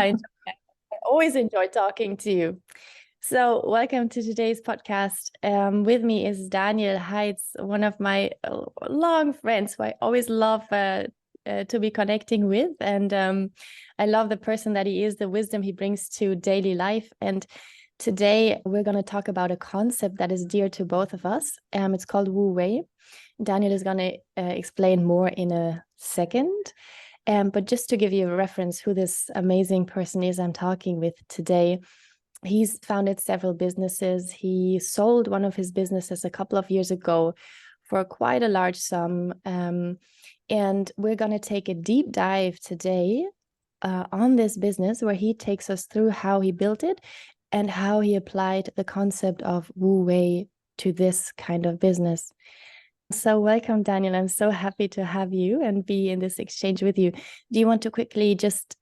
I always enjoy talking to you. So, welcome to today's podcast. With me is Daniel Heitz, one of my long friends who I always love to be connecting with. And I love the person that he is, the wisdom he brings to daily life. And today we're going to talk about a concept that is dear to both of us. It's called Wu Wei. Daniel is going to explain more in a second. But just to give you a reference who this amazing person is I'm talking with today, he's founded several businesses. He sold one of his businesses a couple of years ago for quite a large sum. And we're going to take a deep dive today on this business where he takes us through how he built it and how he applied the concept of Wu Wei to this kind of business. So welcome, Daniel. I'm so happy to have you and be in this exchange with you. Do you want to quickly just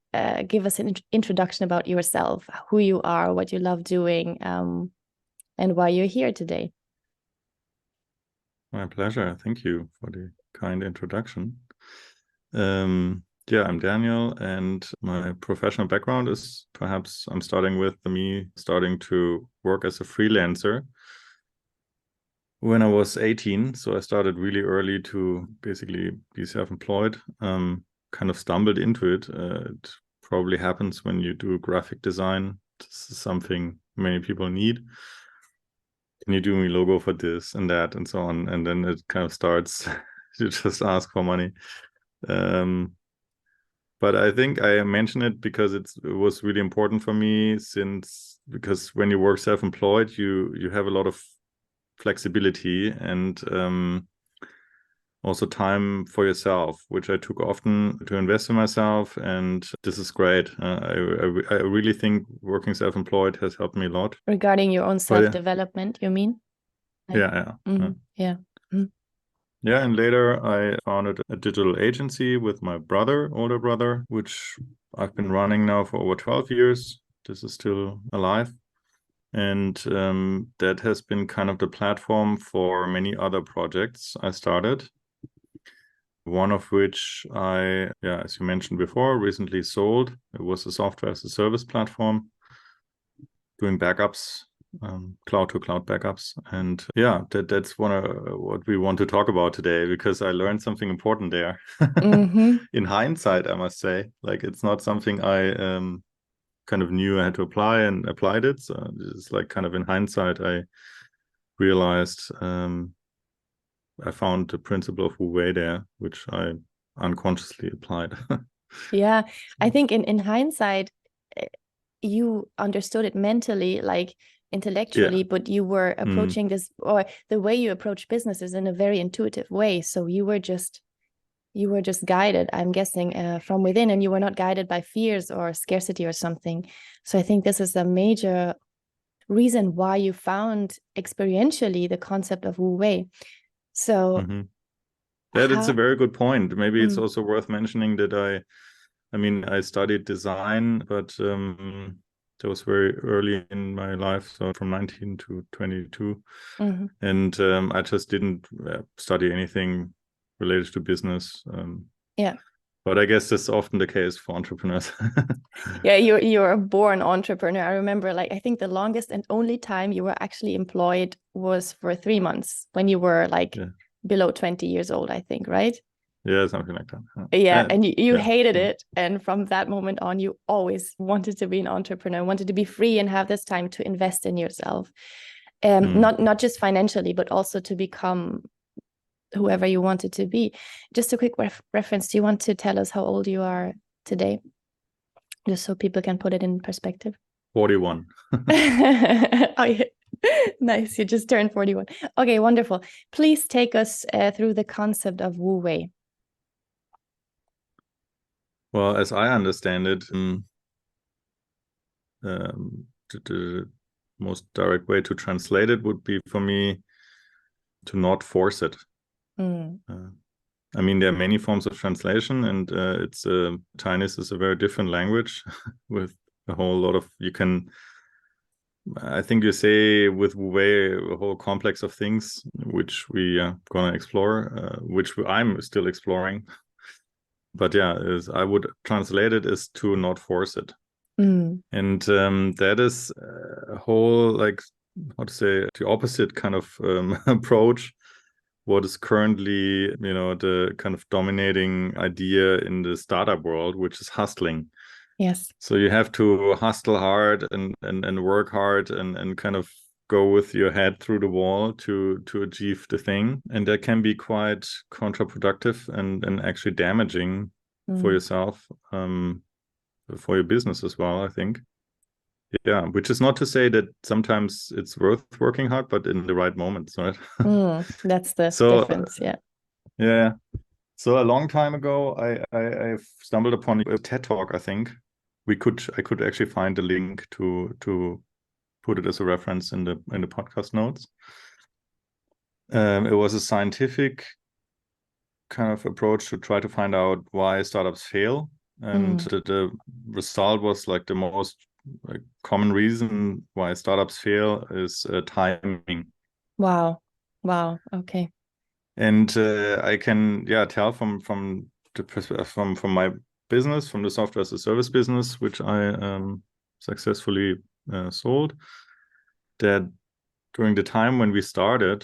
give us an introduction about yourself, who you are, what you love doing, and why you're here today? My pleasure. Thank you for the kind introduction. I'm Daniel, and my professional background is perhaps I'm starting to work as a freelancer when I was 18. So I started really early to basically be self-employed, kind of stumbled into it. It probably happens when you do graphic design. This is something many people need. Can you do me logo for this and that and so on? And then it kind of starts to just ask for money. But I think I mention it because it was really important for me, because when you work self-employed, you have a lot of flexibility and also time for yourself, which I took often to invest in myself, and this is great. I really think working self-employed has helped me a lot. Regarding your own self-development, you mean? Yeah. Mm-hmm. Yeah, and later I founded a digital agency with my older brother, which I've been running now for over 12 years. This is still alive. And that has been kind of the platform for many other projects I started. One of which as you mentioned before, recently sold. It was a software as a service platform doing backups, cloud-to-cloud backups. And that's what we want to talk about today, because I learned something important there. Mm-hmm. In hindsight, I must say, like, it's not something I kind of knew I had to apply and applied it. So it's like kind of in hindsight, I realized I found the principle of Wu Wei there, which I unconsciously applied. Yeah, I think in hindsight, you understood it mentally, like intellectually, but you were approaching this, or the way you approach businesses, in a very intuitive way. So you were just guided, I'm guessing, from within, and you were not guided by fears or scarcity or something. So I think this is a major reason why you found experientially the concept of Wu Wei. So it's a very good point. Maybe it's also worth mentioning that I studied design, but that was very early in my life, so from 19 to 22. And I just didn't study anything related to business. But I guess that's often the case for entrepreneurs. Yeah, you're a born entrepreneur. I remember, I think the longest and only time you were actually employed was for 3 months when you were below 20 years old, I think, right? Yeah, something like that. Yeah, and you hated it. And from that moment on, you always wanted to be an entrepreneur, wanted to be free and have this time to invest in yourself. Not just financially, but also to become whoever you wanted to be. Just a quick reference. Do you want to tell us how old you are today? Just so people can put it in perspective. 41. Oh, yeah. Nice. You just turned 41. Okay, wonderful. Please take us through the concept of Wu Wei. Well, as I understand it, the most direct way to translate it would be for me to not force it. There are many forms of translation, and Chinese is a very different language with a whole lot of, I think you say with Wu Wei, a whole complex of things, which we are going to explore, I'm still exploring. But I would translate it as to not force it. And that is a whole, like, how to say, the opposite kind of approach. What is currently, the kind of dominating idea in the startup world, which is hustling. Yes. So you have to hustle hard and work hard and kind of go with your head through the wall to achieve the thing. And that can be quite counterproductive and actually damaging for yourself, for your business as well, I think. Yeah, which is not to say that sometimes it's worth working hard, but in the right moments, right? That's the difference. Yeah. Yeah. So a long time ago, I stumbled upon a TED Talk, I think. I could actually find the link to put it as a reference in the podcast notes. It was a scientific kind of approach to try to find out why startups fail. And the result was like the most common reason why startups fail is timing. Wow. Okay. And I can tell from my business, from the software as a service business, which I successfully sold, that during the time when we started,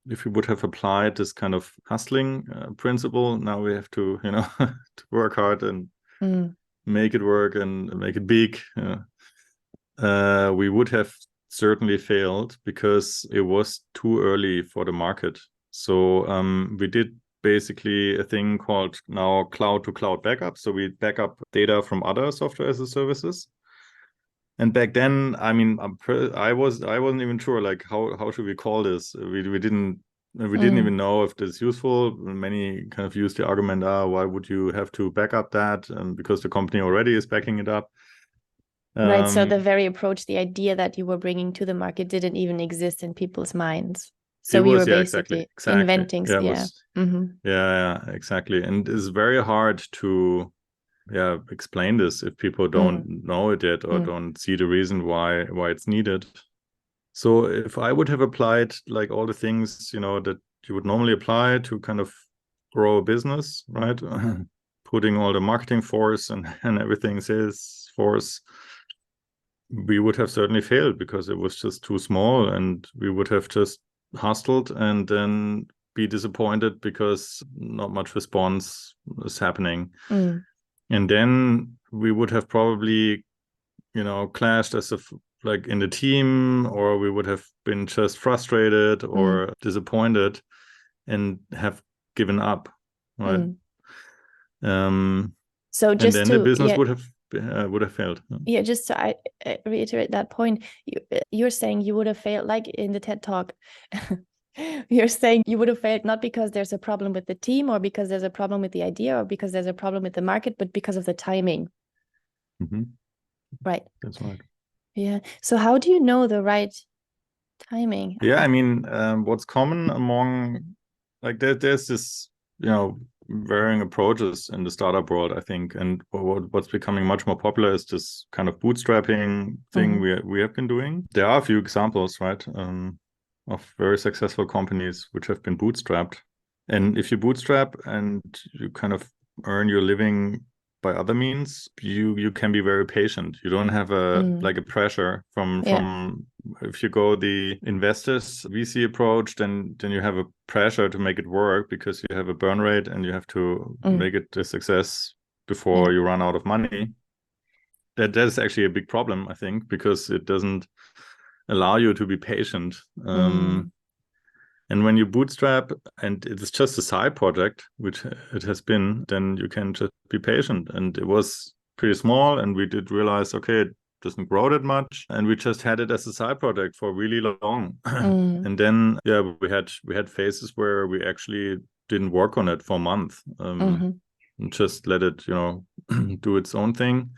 if we would have applied this kind of hustling principle, now we have to to work hard and make it work and make it big. We would have certainly failed because it was too early for the market. So we did basically a thing called now cloud-to-cloud backup. So we back up data from other software as a services. And back then, I mean, I wasn't even sure, like, how should we call this? We didn't even know if this is useful. Many kind of use the argument, why would you have to back up that? Because the company already is backing it up. Right. So the very approach, the idea that you were bringing to the market didn't even exist in people's minds. So we were basically inventing. Yeah, exactly. And it's very hard to explain this if people don't know it yet or don't see the reason why it's needed. So if I would have applied like all the things, that you would normally apply to kind of grow a business, right? Putting all the marketing force and everything, sales force, we would have certainly failed because it was just too small, and we would have just hustled and then be disappointed because not much response is happening. And then we would have probably, clashed as like in the team, or we would have been just frustrated or disappointed and have given up, right? So just and then the business would have failed. Yeah, just to reiterate that point, you're saying you would have failed, like in the TED Talk. You're saying you would have failed not because there's a problem with the team or because there's a problem with the idea or because there's a problem with the market, but because of the timing. Right. That's right. Yeah. So how do you know the right timing? Yeah, I mean, what's common among, like, there's this, varying approaches in the startup world, I think, and what's becoming much more popular is this kind of bootstrapping thing we have been doing. There are a few examples, right, of very successful companies which have been bootstrapped. And if you bootstrap and you kind of earn your living by other means, you can be very patient. You don't have like a pressure from if you go the investors VC approach, then you have a pressure to make it work because you have a burn rate and you have to make it a success before you run out of money. That is actually a big problem, I think, because it doesn't allow you to be patient. And when you bootstrap and it's just a side project, which it has been, then you can just be patient. And it was pretty small, and we did realize, okay, it doesn't grow that much, and we just had it as a side project for really long. And then we had phases where we actually didn't work on it for a month, and just let it do its own thing.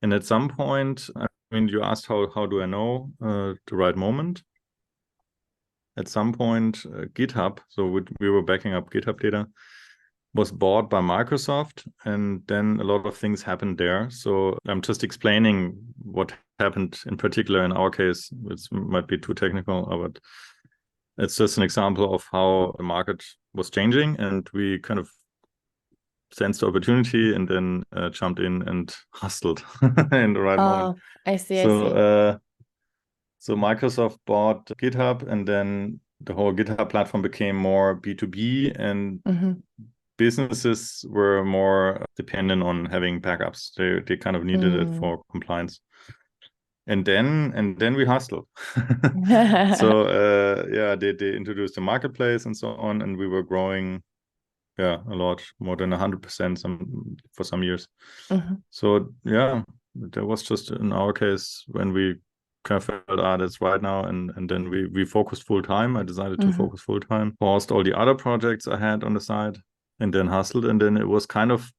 And at some point, I mean, you asked how do I know the right moment? At some point, GitHub, so we were backing up GitHub data, was bought by Microsoft, and then a lot of things happened there. So I'm just explaining what happened in particular in our case. It might be too technical, but it's just an example of how the market was changing, and we kind of sensed the opportunity and then jumped in and hustled in the right moment. I see. So Microsoft bought GitHub, and then the whole GitHub platform became more B2B, and businesses were more dependent on having backups. They kind of needed it for compliance. And then we hustled. So they introduced the marketplace and so on, and we were growing a lot, more than 100% for some years. So there was just, in our case, when we kind of felt that's right now, and then we focused full time. I decided to focus full time, paused all the other projects I had on the side, and then hustled. And then it was kind of,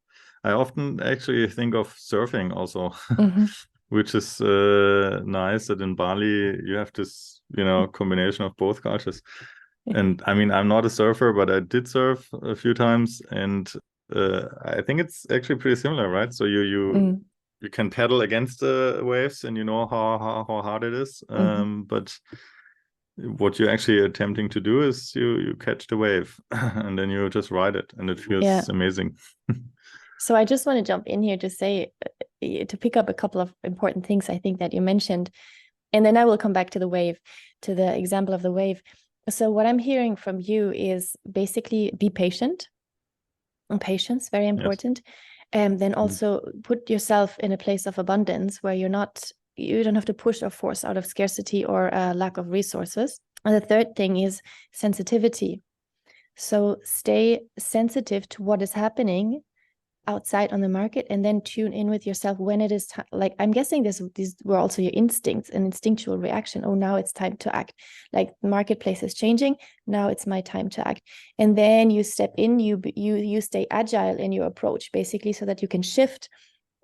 I often actually think of surfing also, which is nice that in Bali you have this, combination of both cultures. And I mean, I'm not a surfer, but I did surf a few times, and I think it's actually pretty similar, right? So you can paddle against the waves, and you know how hard it is. But what you're actually attempting to do is you catch the wave and then you just ride it, and it feels amazing. So I just want to jump in here to say, to pick up a couple of important things I think that you mentioned, and then I will come back to the wave, to the example of the wave. So what I'm hearing from you is basically be patient. And patience, very important. And then also put yourself in a place of abundance where you don't have to push or force out of scarcity or lack of resources. And the third thing is sensitivity. So stay sensitive to what is happening outside on the market, and then tune in with yourself when it is time. Like, I'm guessing these were also your instincts, an instinctual reaction. Oh, now it's time to act. Like, the marketplace is changing. Now it's my time to act. And then you step in, you stay agile in your approach, basically, so that you can shift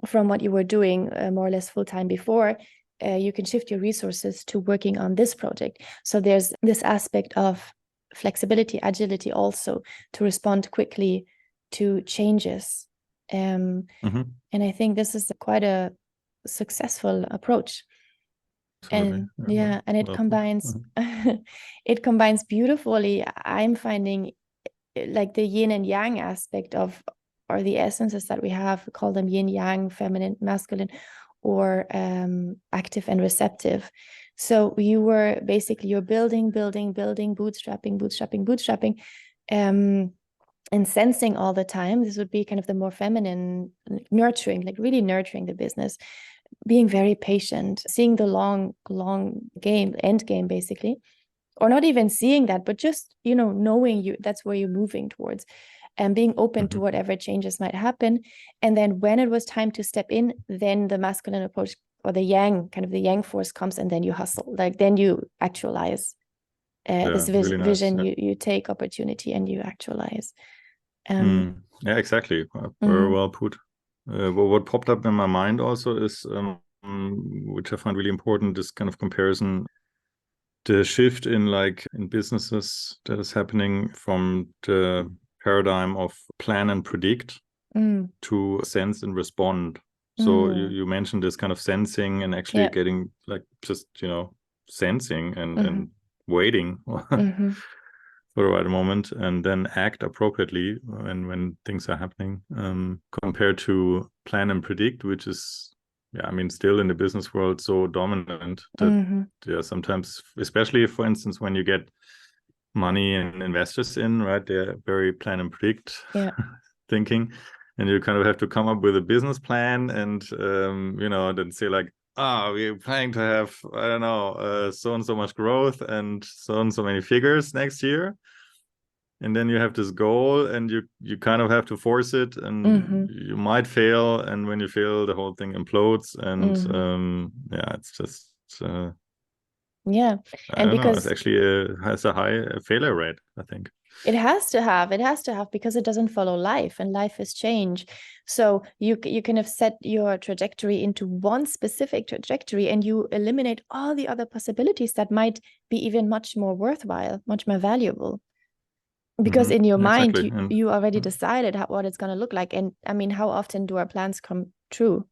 from what you were doing more or less full time before. You can shift your resources to working on this project. So there's this aspect of flexibility, agility also, to respond quickly to changes. And I think this is quite a successful approach. Absolutely. And it combines it combines beautifully. I'm finding, like, the yin and yang aspect of, or the essences that we have, we call them yin yang, feminine, masculine, or active and receptive. So you're building, bootstrapping, and sensing all the time. This would be kind of the more feminine, nurturing, like really nurturing the business, being very patient, seeing the long game, end game, basically, or not even seeing that, but just, knowing that's where you're moving towards, and being open to whatever changes might happen. And then when it was time to step in, then the masculine approach, or the yang, kind of the yang force, comes, and then you hustle. Like, then you actualize this really nice. vision. You take opportunity and you actualize. Yeah, exactly. Very well put. What popped up in my mind also is, which I find really important, this kind of comparison, the shift in businesses that is happening from the paradigm of plan and predict to sense and respond. So you mentioned this kind of sensing and actually getting, like, just, sensing and waiting for the right moment, and then act appropriately when things are happening, compared to plan and predict, which is, still in the business world so dominant that sometimes, especially, for instance, when you get money and investors in, right, they're very plan and predict thinking, and you kind of have to come up with a business plan and then say, like, we're planning to have, I don't know, so and so much growth and so many figures next year. And then you have this goal, and you kind of have to force it, and you might fail. And when you fail, the whole thing implodes. And it's just and because it actually has a high failure rate, I think. It has to have, because it doesn't follow life, and life is change. So you kind of set your trajectory into one specific trajectory, and you eliminate all the other possibilities that might be even much more worthwhile, much more valuable. Because in your mind, you already decided what it's going to look like. And I mean, how often do our plans come true?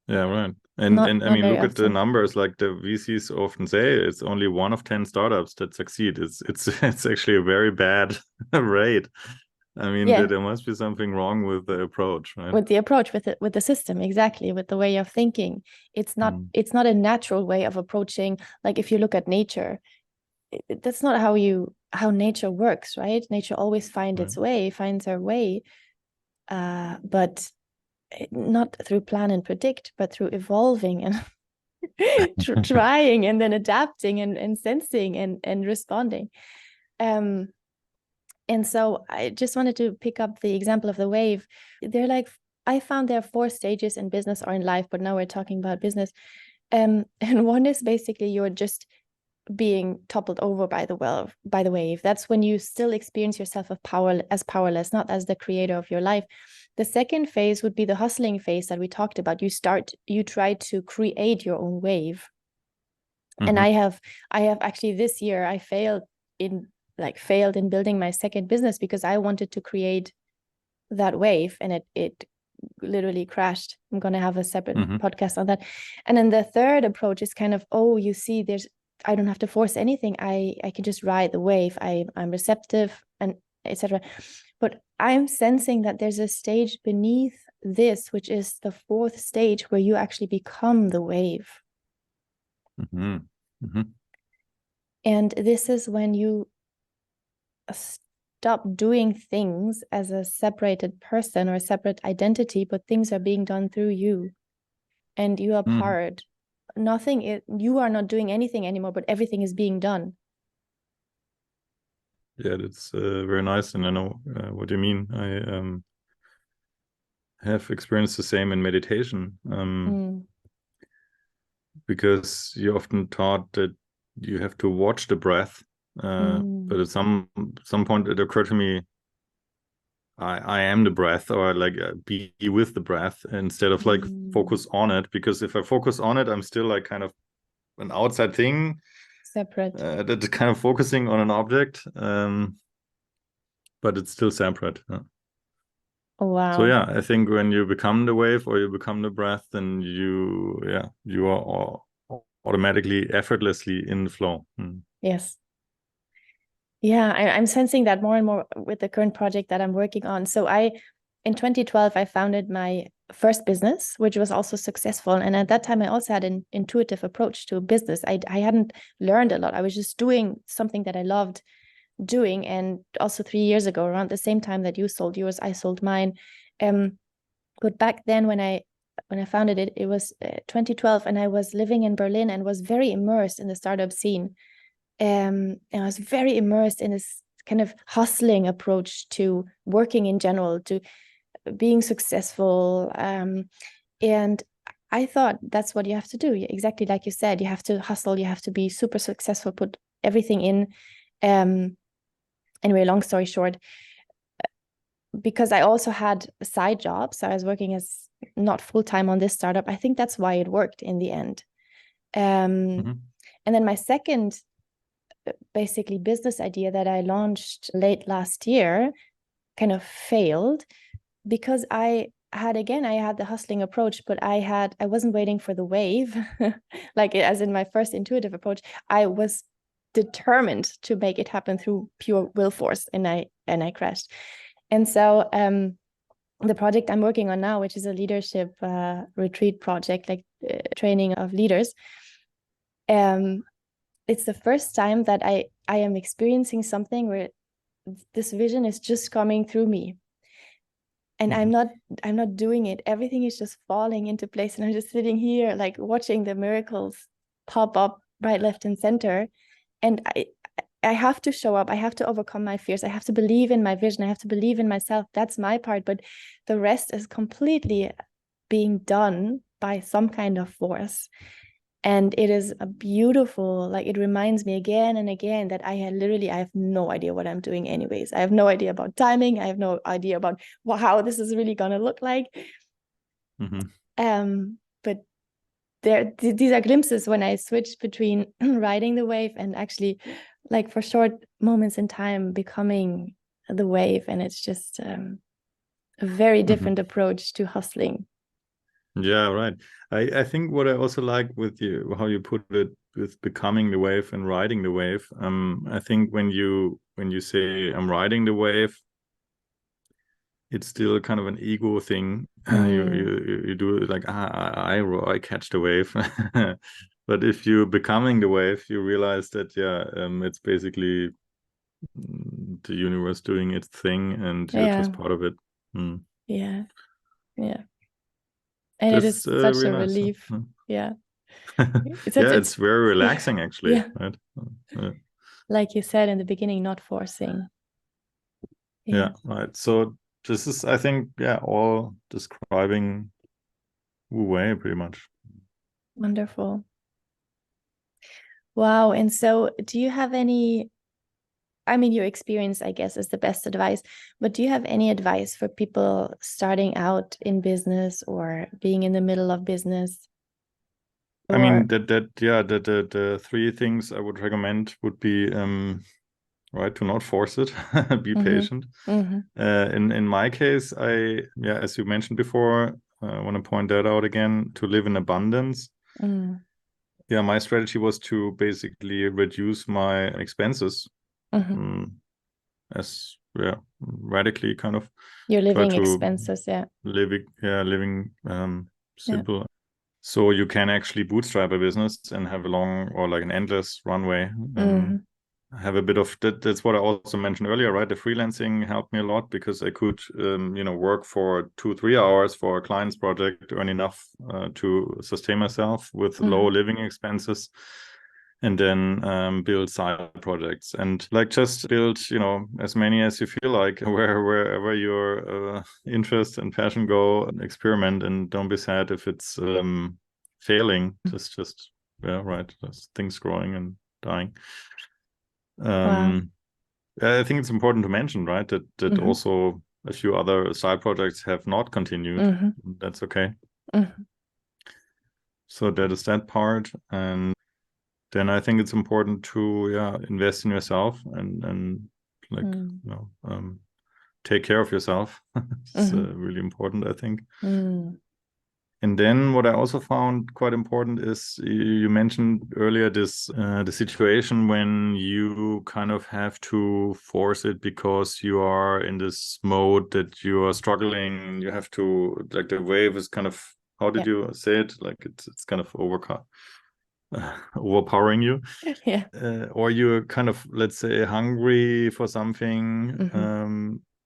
Yeah, right. And I mean, look at the numbers. Like, the VCs often say, it's only 1 of 10 startups that succeed. It's actually a very bad rate. I mean, Yeah. there must be something wrong with the approach, right? With the approach, with the system, exactly, with the way of thinking. It's not a natural way of approaching. Like if you look at nature, that's not how nature works, right? Nature always finds her way, but not through plan and predict, but through evolving and trying and then adapting and sensing and responding. And so I just wanted to pick up the example of the wave. They're like, I found there are 4 stages in business or in life, but now we're talking about business. And one is basically you're just being toppled over by the wave. That's when you still experience yourself as powerless, not as the creator of your life. The second phase would be the hustling phase that we talked about. You try to create your own wave. And I have actually this year I failed in building my second business because I wanted to create that wave, and it literally crashed. I'm going to have a separate podcast on that. And then the third approach is kind of, you see, I don't have to force anything. I can just ride the wave. I'm receptive and etc. But I'm sensing that there's a stage beneath this, which is the 4th stage, where you actually become the wave. And this is when you stop doing things as a separated person or a separate identity, but things are being done through you, and you are part. You are not doing anything anymore, but everything is being done. Yeah, that's very nice, and I know what you mean. I have experienced the same in meditation, because you're often taught that you have to watch the breath, but at some point it occurred to me, I am the breath, or like be with the breath instead of like focus on it, because if I focus on it, I'm still like kind of an outside thing, separate, that's kind of focusing on an object, but it's still separate. Oh, wow. So yeah, I think when you become the wave or you become the breath, then you are automatically, effortlessly in the flow. Yes. Yeah, I'm sensing that more and more with the current project that I'm working on. So in 2012, I founded my first business, which was also successful. And at that time, I also had an intuitive approach to business. I hadn't learned a lot. I was just doing something that I loved doing. And also 3 years ago, around the same time that you sold yours, I sold mine. But back then, when I founded it, it was 2012, and I was living in Berlin and was very immersed in the startup scene. And I was very immersed in this kind of hustling approach to working in general, to being successful. And I thought that's what you have to do. Exactly like you said, you have to hustle, you have to be super successful, put everything in. Anyway, long story short, because I also had a side job, so I was working as not full-time on this startup. I think that's why it worked in the end. And then my second basically business idea that I launched late last year kind of failed because I had the hustling approach, but I wasn't waiting for the wave. Like as in my first intuitive approach, I was determined to make it happen through pure will force, and I crashed. And so the project I'm working on now, which is a leadership retreat project, like training of leaders, it's the first time that I am experiencing something where this vision is just coming through me, and I'm not doing it. Everything is just falling into place, and I'm just sitting here like watching the miracles pop up right, left, and center. And I have to show up. I have to overcome my fears. I have to believe in my vision. I have to believe in myself. That's my part, but the rest is completely being done by some kind of force. And it is a beautiful, like, it reminds me again and again that I have no idea what I'm doing anyways. I have no idea about timing. I have no idea about how this is really going to look like. But these are glimpses when I switch between riding the wave and actually, like, for short moments in time, becoming the wave. And it's just a very different approach to hustling. Yeah, right. I think what I also like with you, how you put it, with becoming the wave and riding the wave. I think when you say I'm riding the wave, it's still kind of an ego thing. You do it like I catch the wave. But if you're becoming the wave, you realize that it's basically the universe doing its thing, and you're just part of it. Yeah. And it That's is such really a nice. relief. Yeah. It's very relaxing, actually. Right? Like you said in the beginning, not forcing. Right. So this is, I think, all describing Wu Wei pretty much. Wonderful. Wow. And so do you have any, I mean, your experience, I guess, is the best advice, but do you have any advice for people starting out in business or being in the middle of business? I mean, the three things I would recommend would be, right, to not force it, be patient. In my case, as you mentioned before, I want to point that out again, to live in abundance. My strategy was to basically reduce my expenses as radically, kind of. Your living expenses, living simple. So you can actually bootstrap a business and have a long or like an endless runway. Have a bit of that. That's what I also mentioned earlier, right? The freelancing helped me a lot because I could, work for 2-3 hours for a client's project, earn enough to sustain myself with low living expenses, and then build side projects and like just build, as many as you feel like, wherever your interest and passion go, experiment, and don't be sad if it's failing. Just things growing and dying. I think it's important to mention, right, that also a few other side projects have not continued. That's okay. So that is that part. And then I think it's important to invest in yourself and take care of yourself. It's really important, I think. And then what I also found quite important is you mentioned earlier this the situation when you kind of have to force it because you are in this mode that you are struggling. You have to, like, the wave is kind of, how did you say it? Like it's kind of overpowering you. Or you're kind of, let's say, hungry for something.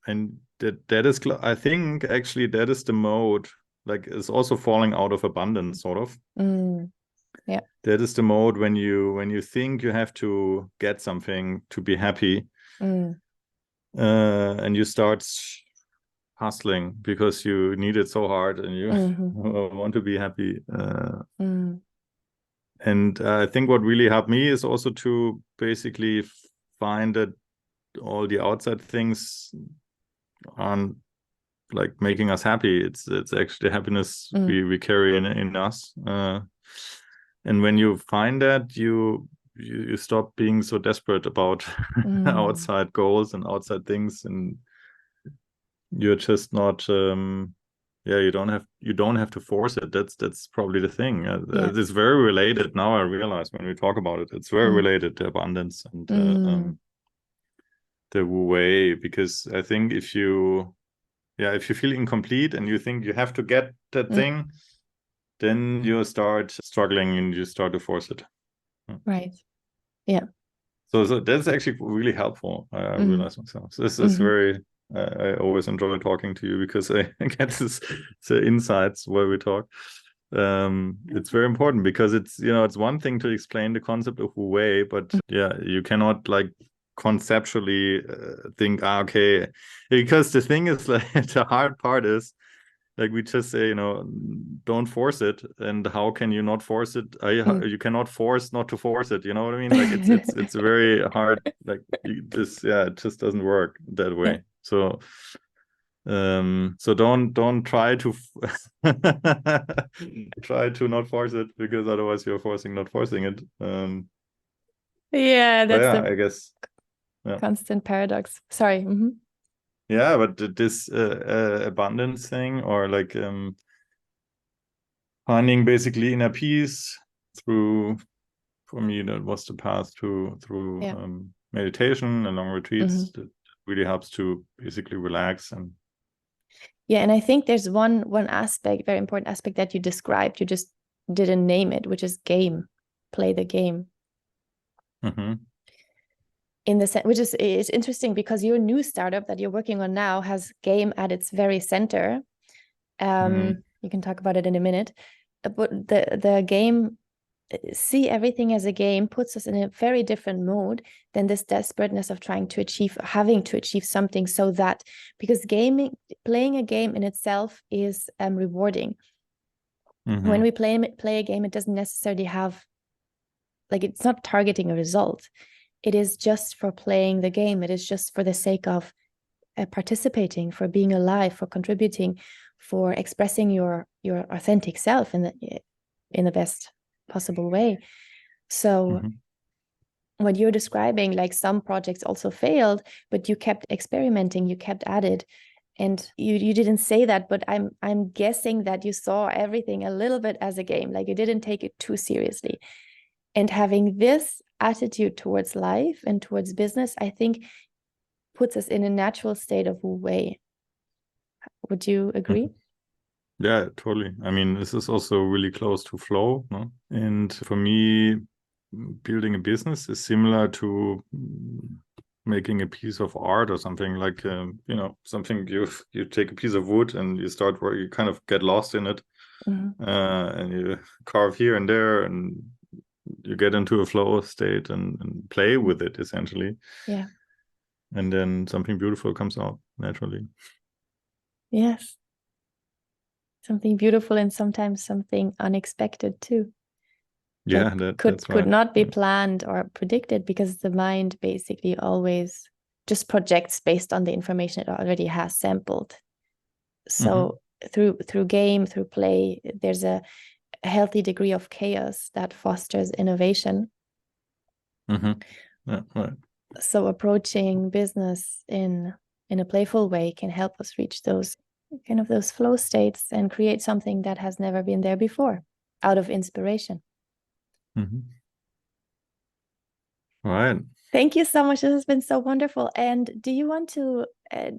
And that is, I think actually that is the mode. Like, it's also falling out of abundance, sort of. That is the mode when you think you have to get something to be happy, and you start hustling because you need it so hard and you want to be happy. And I think what really helped me is also to basically find that all the outside things aren't like making us happy. It's actually happiness we carry in us. And when you find that, you stop being so desperate about outside goals and outside things, and you're just not you don't have to force it. That's probably the thing. It's very related. Now I realize when we talk about it, it's very related to abundance and the Wu Wei, because I think if you feel incomplete and you think you have to get that thing, then you start struggling and you start to force it. Right. Yeah. So that's actually really helpful. I realize myself. So this is very, I always enjoy talking to you because I get the insights while we talk. It's very important because it's one thing to explain the concept of Wu Wei, but you cannot like conceptually think, okay, because the thing is, like, the hard part is, like, we just say, don't force it, and how can you not force it? You cannot force not to force it. You know what I mean? Like, it's very hard. Like, it just doesn't work that way. So don't try to try to not force it, because otherwise you're forcing not forcing it. That's I guess constant paradox. Sorry. Yeah, but this abundance thing, or like finding basically inner peace through, for me, that was the path through meditation and long retreats. That really helps to basically relax and Yeah, and I think there's one aspect, very important aspect that you described. You just didn't name it, which is game. Play the game. Mm-hmm. In the which is interesting because your new startup that you're working on now has game at its very center. You can talk about it in a minute, but the game, see everything as a game, puts us in a very different mode than this desperateness of having to achieve something, so that, because playing a game in itself is rewarding. Mm-hmm. When we play a game, it doesn't necessarily have, like, it's not targeting a result. It is just for playing the game. It is just for the sake of participating, for being alive, for contributing, for expressing your authentic self in the best possible way. So what you're describing, like, some projects also failed, but you kept experimenting, you kept at it. And you didn't say that, but I'm guessing that you saw everything a little bit as a game, like you didn't take it too seriously. And having this attitude towards life and towards business, I think, puts us in a natural state of Wu Wei. Would you agree? Yeah, totally. I mean, this is also really close to flow, no? And for me, building a business is similar to making a piece of art or something, like something you take a piece of wood and you start where you kind of get lost in it, and you carve here and there, and you get into a flow state and play with it, essentially. Yeah. And then something beautiful comes out naturally. Yes. Something beautiful, and sometimes something unexpected too. Yeah, like that's could right. not be planned or predicted, because the mind basically always just projects based on the information it already has sampled. So through play, there's a healthy degree of chaos that fosters innovation. Yeah, right. So approaching business in a playful way can help us reach those flow states and create something that has never been there before, out of inspiration. All right. Thank you so much. This has been so wonderful. And do you want to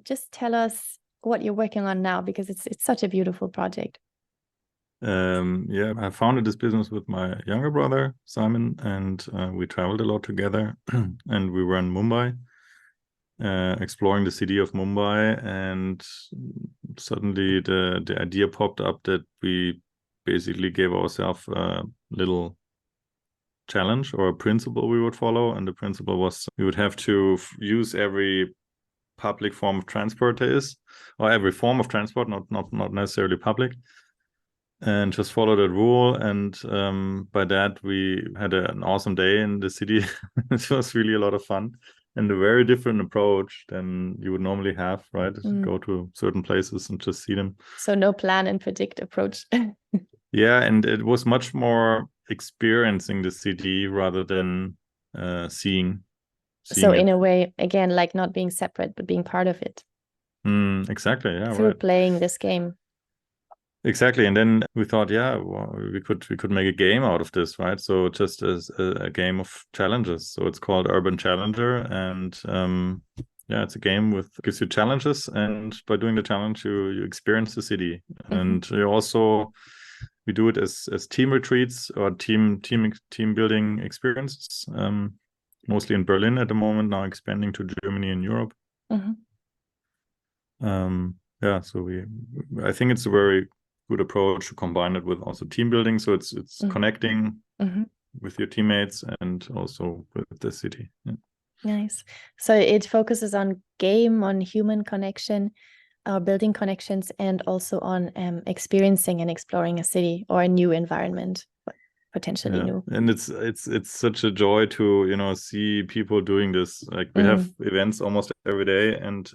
just tell us what you're working on now? Because it's such a beautiful project. Yeah, I founded this business with my younger brother, Simon, and we traveled a lot together. And we were in Mumbai, exploring the city of Mumbai. And suddenly the idea popped up that we basically gave ourselves a little challenge or a principle we would follow. And the principle was we would have to use every public form of transport there is, or every form of transport, not necessarily public, and just follow that rule. And by that, we had an awesome day in the city. It was really a lot of fun, and a very different approach than you would normally have, right? Go to certain places and just see them. So no plan and predict approach. Yeah, and it was much more experiencing the city rather than seeing So it. in a way, again, like not being separate, but being part of it. Exactly. Yeah. Through right. playing this game. Exactly. And then we thought, yeah, well, we could make a game out of this, right? So just as a game of challenges. So it's called Urban Challenger, and yeah, it's a game gives you challenges, and by doing the challenge, you experience the city, and you also we do it as team retreats or team building experiences. Mostly in Berlin at the moment, now expanding to Germany and Europe. Yeah, so I think it's a very good approach to combine it with also team building. So it's connecting with your teammates and also with the city. Yeah. Nice. So it focuses on human connection, building connections, and also on experiencing and exploring a city or a new environment, potentially new. And it's such a joy to see people doing this. Like we have events almost every day, and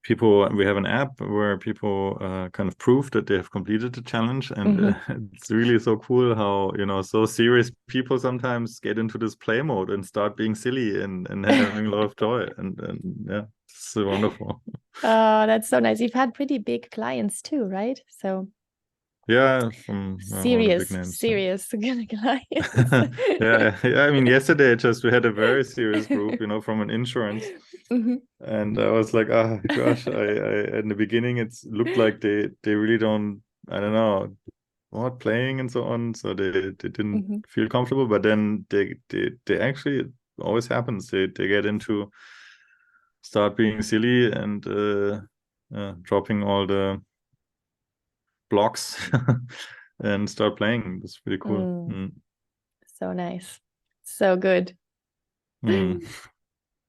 we have an app where people kind of prove that they have completed the challenge, and it's really so cool how so serious people sometimes get into this play mode and start being silly and having a lot of joy, and yeah, it's so wonderful. Oh, that's so nice. You've had pretty big clients too, right? So yeah, from all the big names. Serious clients. Yeah. I mean, yesterday we had a very serious group, from an insurance. And I was like, oh gosh, I in the beginning it looked like they really don't, I don't know, what playing and so on. So they didn't feel comfortable, but then they actually, it always happens. They get into start being silly and dropping all the blocks and start playing. It's pretty cool. So nice. So good.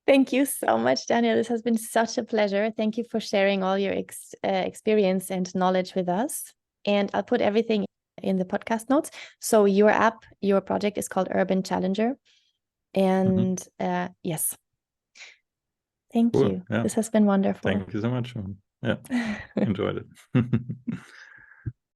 Thank you so much, Daniel. This has been such a pleasure. Thank you for sharing all your experience and knowledge with us. And I'll put everything in the podcast notes. So your app, your project is called Urban Challenger. And yes, thank you. Yeah. This has been wonderful. Thank you so much. Yeah, enjoyed it.